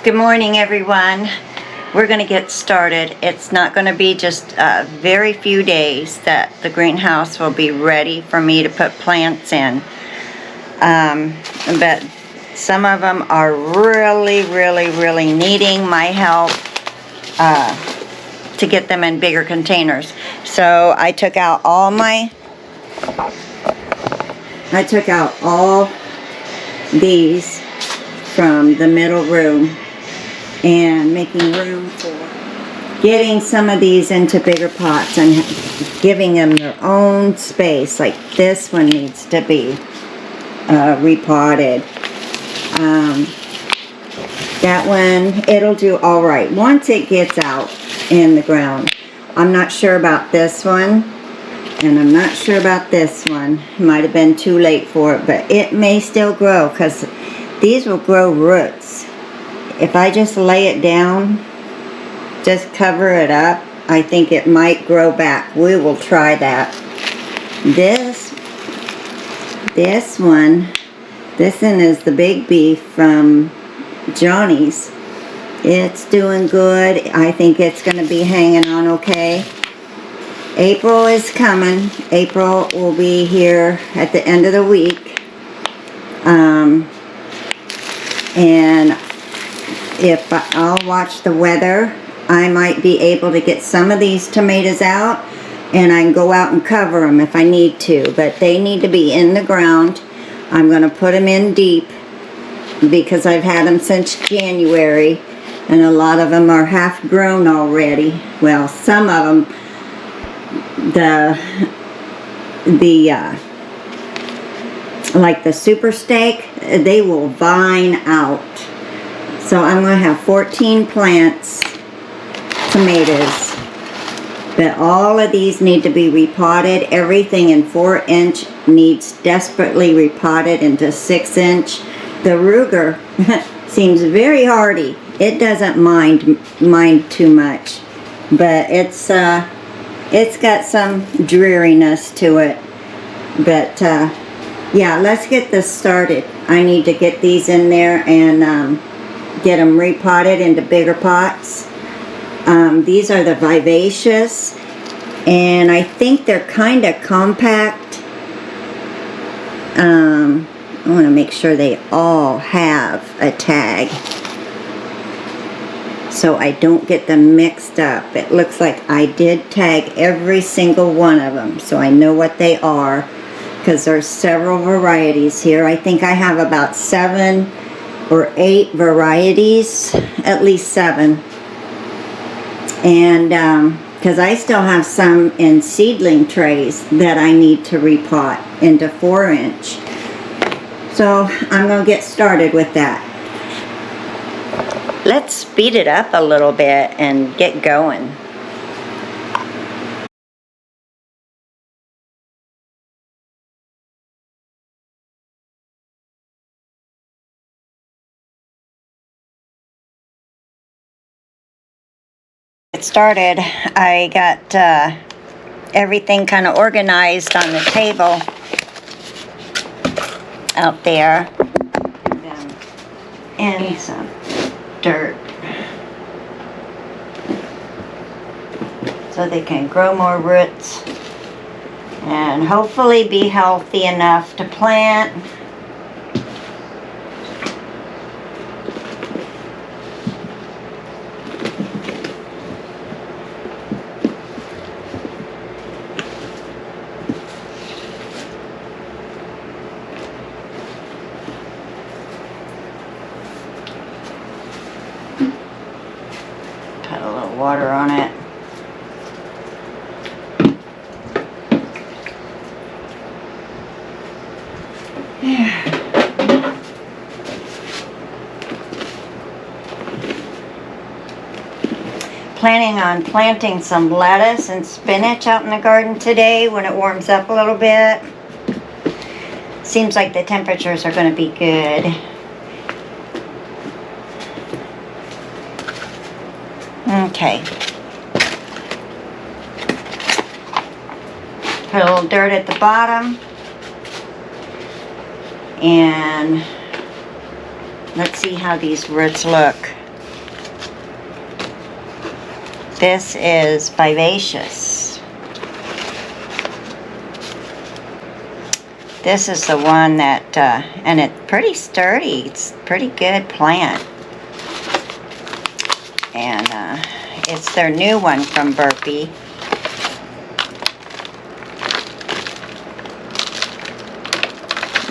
Good morning, everyone. We're going to get started. It's not going to be just a very few days that the greenhouse will be ready for me to put plants in. But some of them are really needing my help to get them in bigger containers. So I took out all these from the middle room and making room for getting some of these into bigger pots and giving them their own space. Like this one needs to be repotted. That one, it'll do all right once it gets out in the ground. I'm not sure about this one, and I'm not sure about this one. Might have been too late for it, but it may still grow because these will grow roots. If I just lay it down, just cover it up, I think it might grow back. We will try that. This one is the big beef from Johnny's. It's doing good. I think it's going to be hanging on okay. April is coming. April will be here at the end of the week. And if I'll watch the weather, I might be able to get some of these tomatoes out, and I can go out and cover them if I need to. But they need to be in the ground. I'm going to put them in deep because I've had them since January, and a lot of them are half grown already. Well, some of them, like the super steak, they will vine out. So I'm going to have 14 plants, tomatoes, but all of these need to be repotted. Everything in 4-inch needs desperately repotted into 6-inch. The Ruger seems very hardy. It doesn't mind too much, but it's got some dreariness to it. But yeah, let's get this started. I need to get these in there and get them repotted into bigger pots. These are the vivacious, and I think they're kind of compact. I want to make sure they all have a tag so I don't get them mixed up. It looks like I did tag every single one of them, so I know what they are, because there's several varieties here. I think I have about 7 or 8 varieties, at least 7. And because I still have some in seedling trays that I need to repot into 4-inch. So I'm going to get started with that. Let's speed it up a little bit and get going. Started. I got everything kind of organized on the table out there, and some dirt so they can grow more roots and hopefully be healthy enough to plant. Put a little water on it. Planning on planting some lettuce and spinach out in the garden today when it warms up a little bit. Seems like the temperatures are going to be good. Okay. Put a little dirt at the bottom. And let's see how these roots look. This is Vivacious. This is the one that, and it's pretty sturdy. It's a pretty good plant. And it's their new one from Burpee.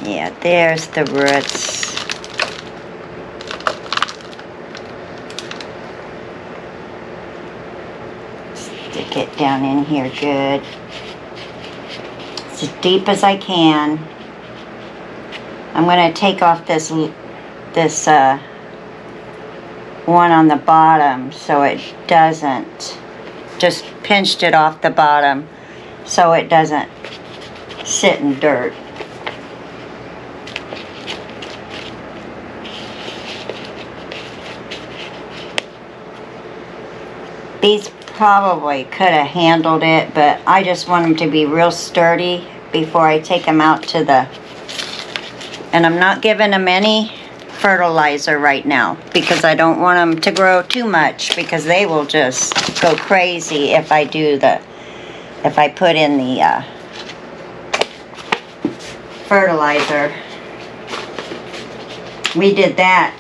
Yeah, there's the roots. Stick it down in here good. As deep as I can. I'm going to take off this one on the bottom so it doesn't, just pinched it off the bottom so it doesn't sit in dirt. These probably could have handled it, but I just want them to be real sturdy before I take them out to the, and I'm not giving them any fertilizer right now because I don't want them to grow too much, because they will just go crazy if I do if I put in the fertilizer. We did that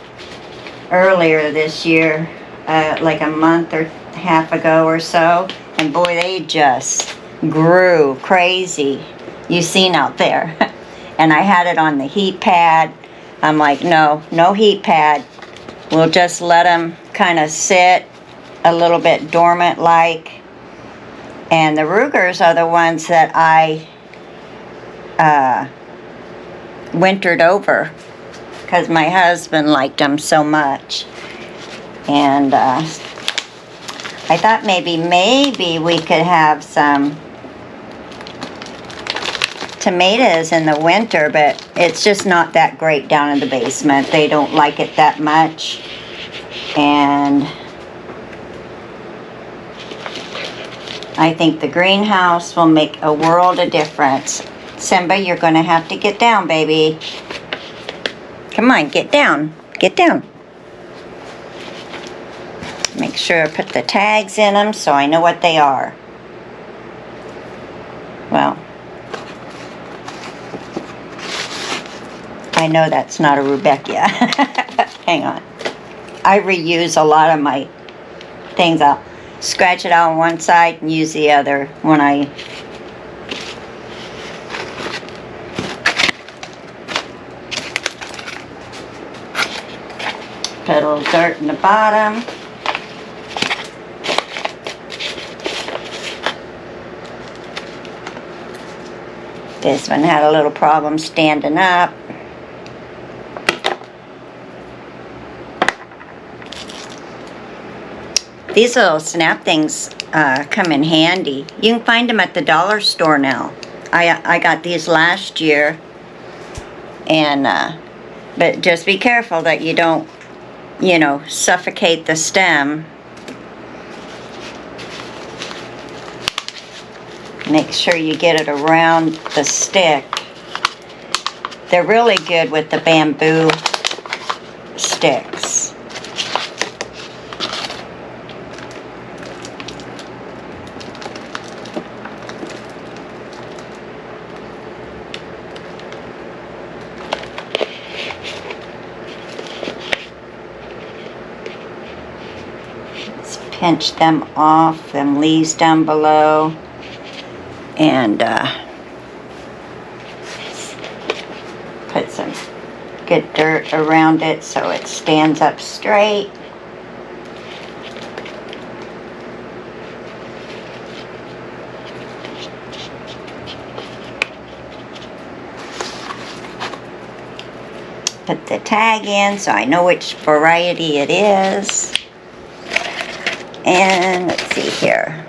earlier this year, like a month or half ago or so, and boy, they just grew crazy. You seen out there. And I had it on the heat pad. I'm like, no heat pad. We'll just let them kind of sit a little bit dormant like. And the Rugers are the ones that I wintered over because my husband liked them so much. And I thought maybe we could have some tomatoes in the winter, but it's just not that great down in the basement. They don't like it that much. And I think the greenhouse will make a world of difference. Simba, you're going to have to get down, baby. Come on, get down. Get down. Make sure I put the tags in them so I know what they are. Well, I know that's not a Rudbeckia. Hang on. I reuse a lot of my things. I'll scratch it out on one side and use the other when I put a little dirt in the bottom. This one had a little problem standing up. These little snap things come in handy. You can find them at the dollar store now. I got these last year, and but just be careful that you don't, suffocate the stem. Make sure you get it around the stick. They're really good with the bamboo sticks. Let's pinch them off, them leaves down below. And put some good dirt around it so it stands up straight. Put the tag in so I know which variety it is. And let's see here.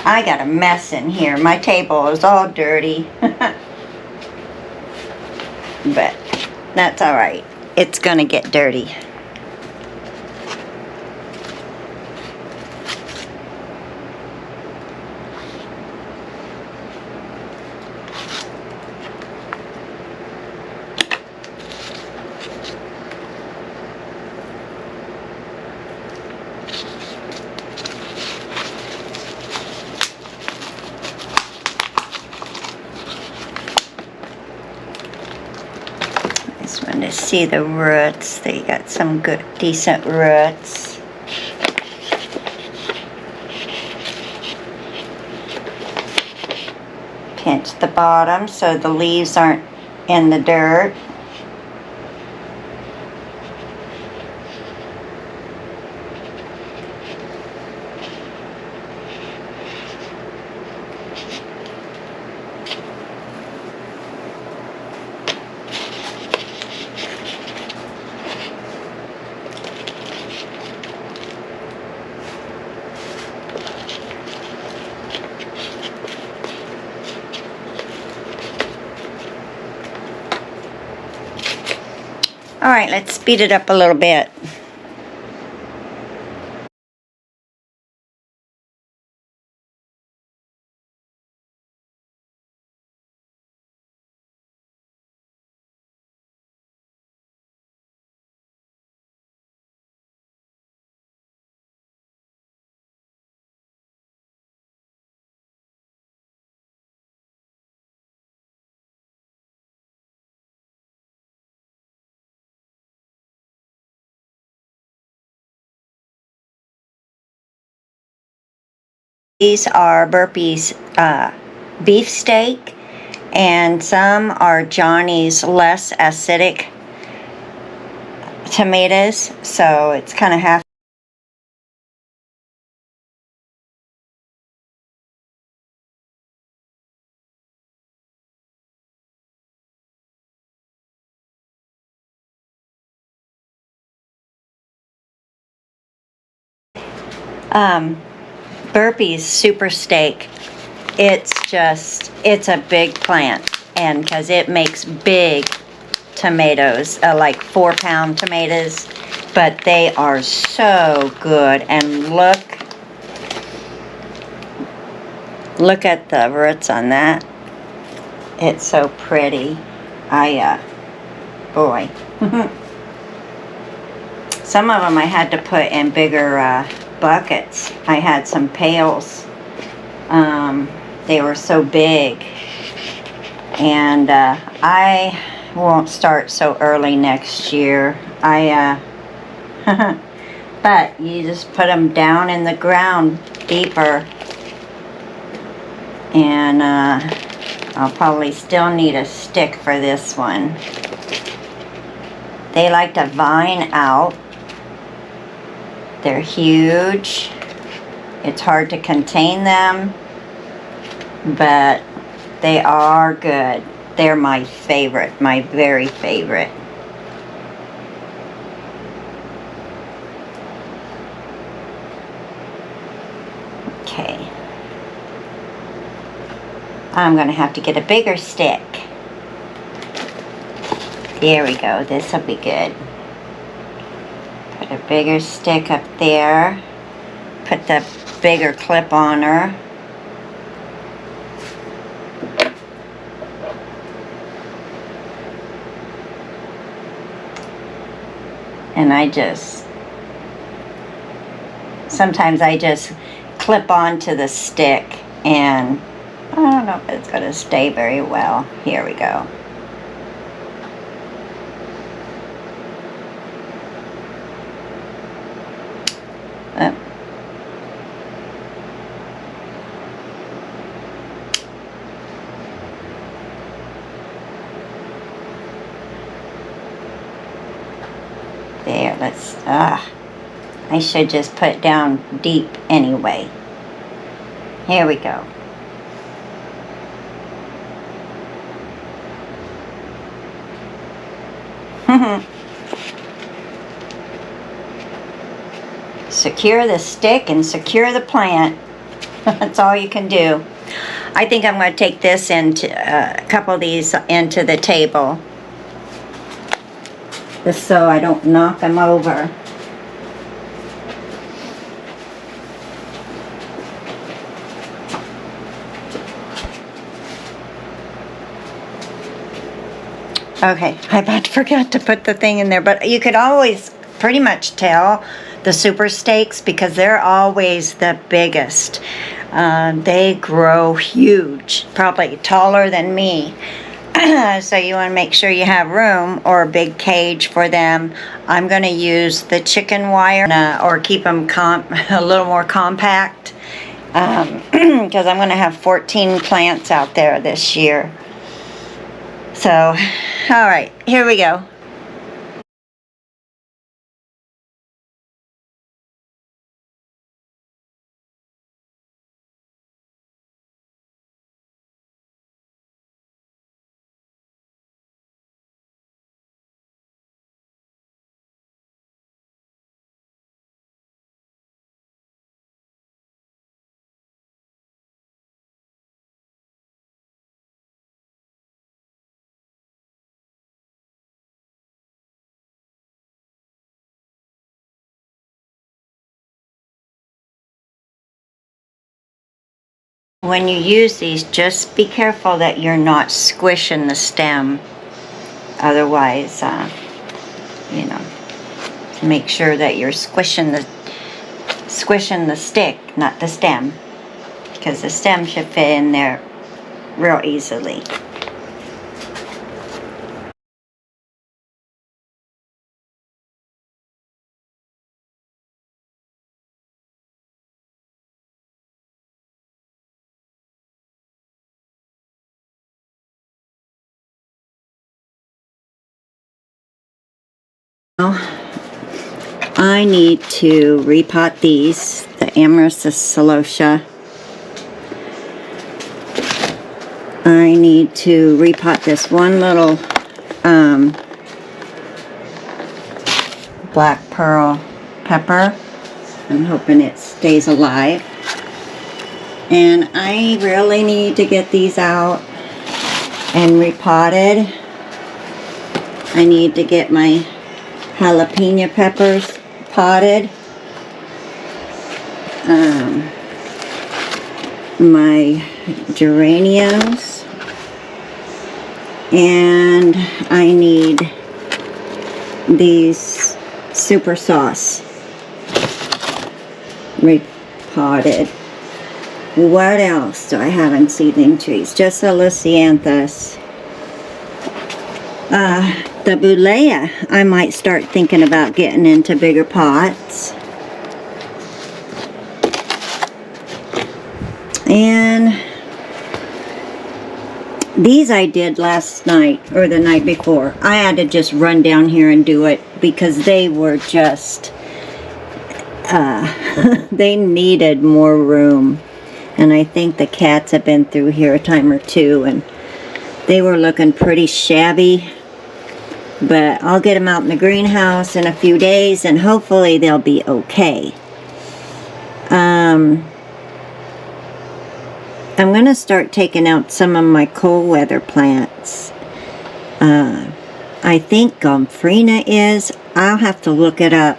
I got a mess in here. My table is all dirty. But that's all right. It's gonna get dirty. see the roots. They got some good, decent roots. Pinch the bottom so the leaves aren't in the dirt. All right, let's speed it up a little bit. These are Burpee's beefsteak, and some are Johnny's less acidic tomatoes, so it's kind of half. Burpee's super steak. It's a big plant, and because it makes big tomatoes, like 4-pound tomatoes, but they are so good. And look at the roots on that. It's so pretty. Boy. Some of them I had to put in bigger buckets. I had some pails. They were so big. And I won't start so early next year. But you just put them down in the ground deeper. And I'll probably still need a stick for this one. They like to vine out. They're huge. It's hard to contain them, but they are good. They're my favorite, my very favorite. Okay. I'm going to have to get a bigger stick. There we go. This will be good. Put a bigger stick up there. Put the bigger clip on her. And sometimes I just clip onto the stick, and I don't know if it's going to stay very well. Here we go. There, I should just put it down deep anyway. Here we go. Secure the stick and secure the plant. That's all you can do. I think I'm going to take this into a couple of these into the table, just so I don't knock them over. Okay, I about forgot to put the thing in there, but you could always pretty much tell the super steaks because they're always the biggest. They grow huge, probably taller than me. So you want to make sure you have room or a big cage for them. I'm going to use the chicken wire or keep them a little more compact because I'm going to have 14 plants out there this year. So, all right, here we go. When you use these, just be careful that you're not squishing the stem. Otherwise, you know, make sure that you're squishing the stick, not the stem, because the stem should fit in there real easily. I need to repot these, the Amaryllis celosia. I need to repot this one little black pearl pepper. I'm hoping it stays alive. And I really need to get these out and repotted. I need to get my jalapeno peppers potted. My geraniums. And I need these super sauce repotted. What else do I have in seedling trees? Just the lisianthus. The bullaea, I might start thinking about getting into bigger pots. And these I did last night, or the night before. I had to just run down here and do it because they were just, they needed more room. And I think the cats have been through here a time or two, and they were looking pretty shabby. But I'll get them out in the greenhouse in a few days, and hopefully they'll be okay. I'm going to start taking out some of my cold weather plants. I think Gomphrena is. I'll have to look it up,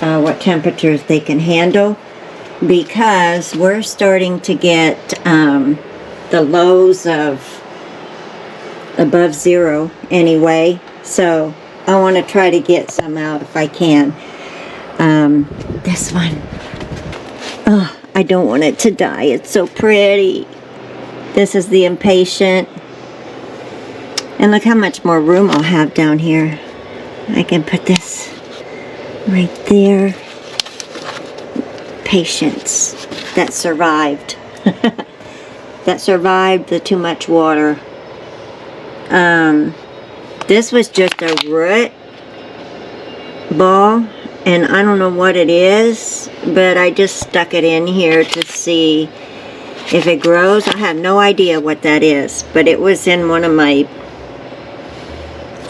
what temperatures they can handle, because we're starting to get the lows of above 0 anyway, so I want to try to get some out if I can. This one, oh, I don't want it to die. It's so pretty. This is the impatient, and look how much more room I'll have down here. I can put this right there. Patience that survived. That survived the too much water. This was just a root ball, and I don't know what it is, but I just stuck it in here to see if it grows. I have no idea what that is, but it was in one of my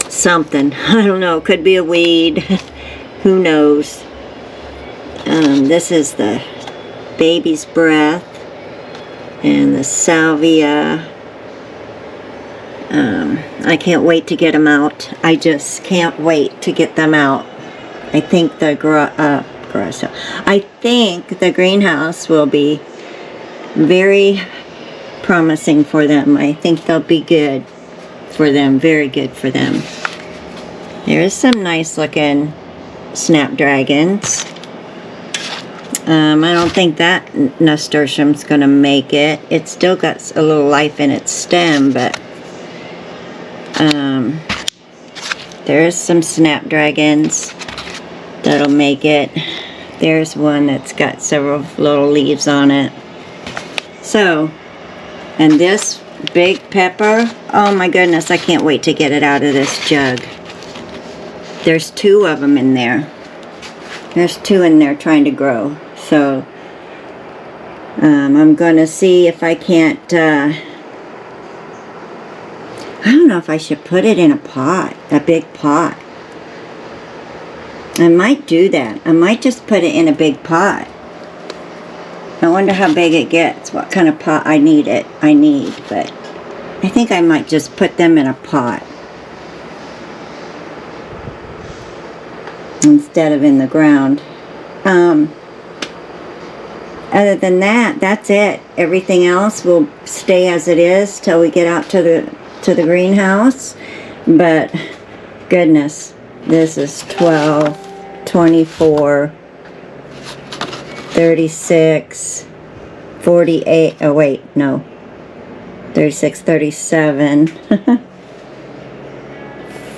something. I don't know, could be a weed. Who knows? This is the baby's breath and the salvia. I can't wait to get them out. I just can't wait to get them out. I think the greenhouse will be very promising for them. I think they'll be good for them, very good for them. There's some nice looking snapdragons. I don't think that nasturtium's gonna make it. It's still got a little life in its stem, but There's some snapdragons that'll make it. There's one that's got several little leaves on it. So, and this big pepper, oh my goodness, I can't wait to get it out of this jug. There's 2 of them in there. There's 2 in there trying to grow. So, I'm going to see if I can't, I don't know if I should put it in a pot, a big pot. I might do that. I might just put it in a big pot. I wonder how big it gets, what kind of pot I need, but I think I might just put them in a pot instead of in the ground. Other than that, that's it. Everything else will stay as it is till we get out to the greenhouse. But goodness, this is 12, 24, 36, 48, oh wait, no, 36, 37,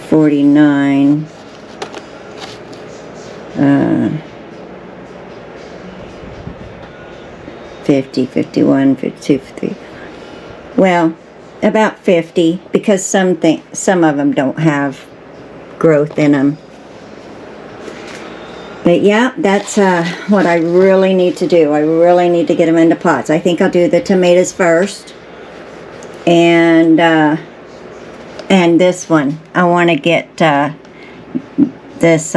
49, 50, 51, 52, 53. Well, about 50, because some of them don't have growth in them. But yeah, that's what I really need to do. I really need to get them into pots. I think I'll do the tomatoes first. And this one. I want to get this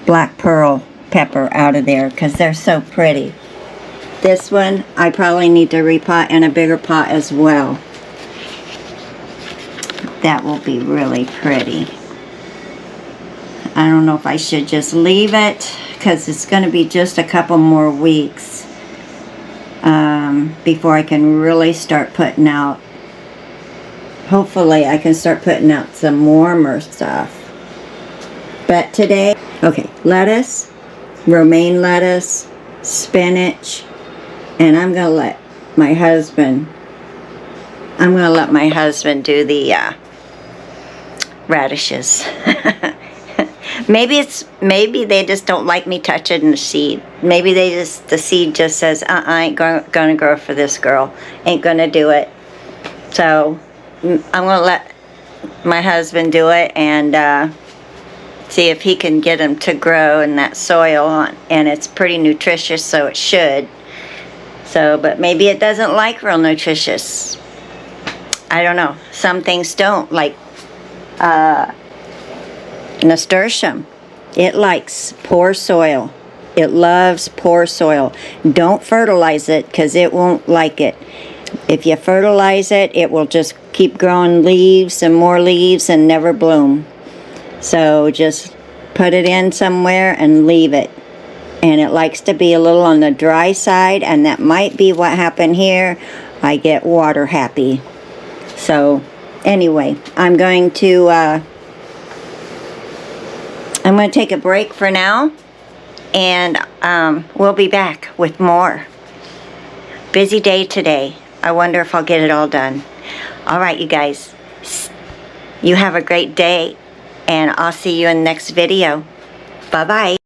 black pearl pepper out of there because they're so pretty. This one, I probably need to repot in a bigger pot as well. That will be really pretty. I don't know if I should just leave it because it's going to be just a couple more weeks before I can really start putting out. Hopefully I can start putting out some warmer stuff. But today, okay, lettuce, romaine lettuce, spinach, and I'm going to let my husband do the radishes. Maybe they just don't like me touching the seed. Maybe the seed just says, I ain't gonna grow for this girl. Ain't gonna do it. So I'm gonna let my husband do it and see if he can get them to grow in that soil. And it's pretty nutritious, so it should. So, but maybe it doesn't like real nutritious. I don't know. Some things don't, like nasturtium. It likes poor soil. It loves poor soil. Don't fertilize it because it won't like it. If you fertilize it, it will just keep growing leaves and more leaves and never bloom. So just put it in somewhere and leave it. And it likes to be a little on the dry side, and that might be what happened here. I get water happy. So anyway, I'm going to take a break for now, and we'll be back with more. Busy day today. I wonder if I'll get it all done. All right, you guys. You have a great day, and I'll see you in the next video. Bye-bye.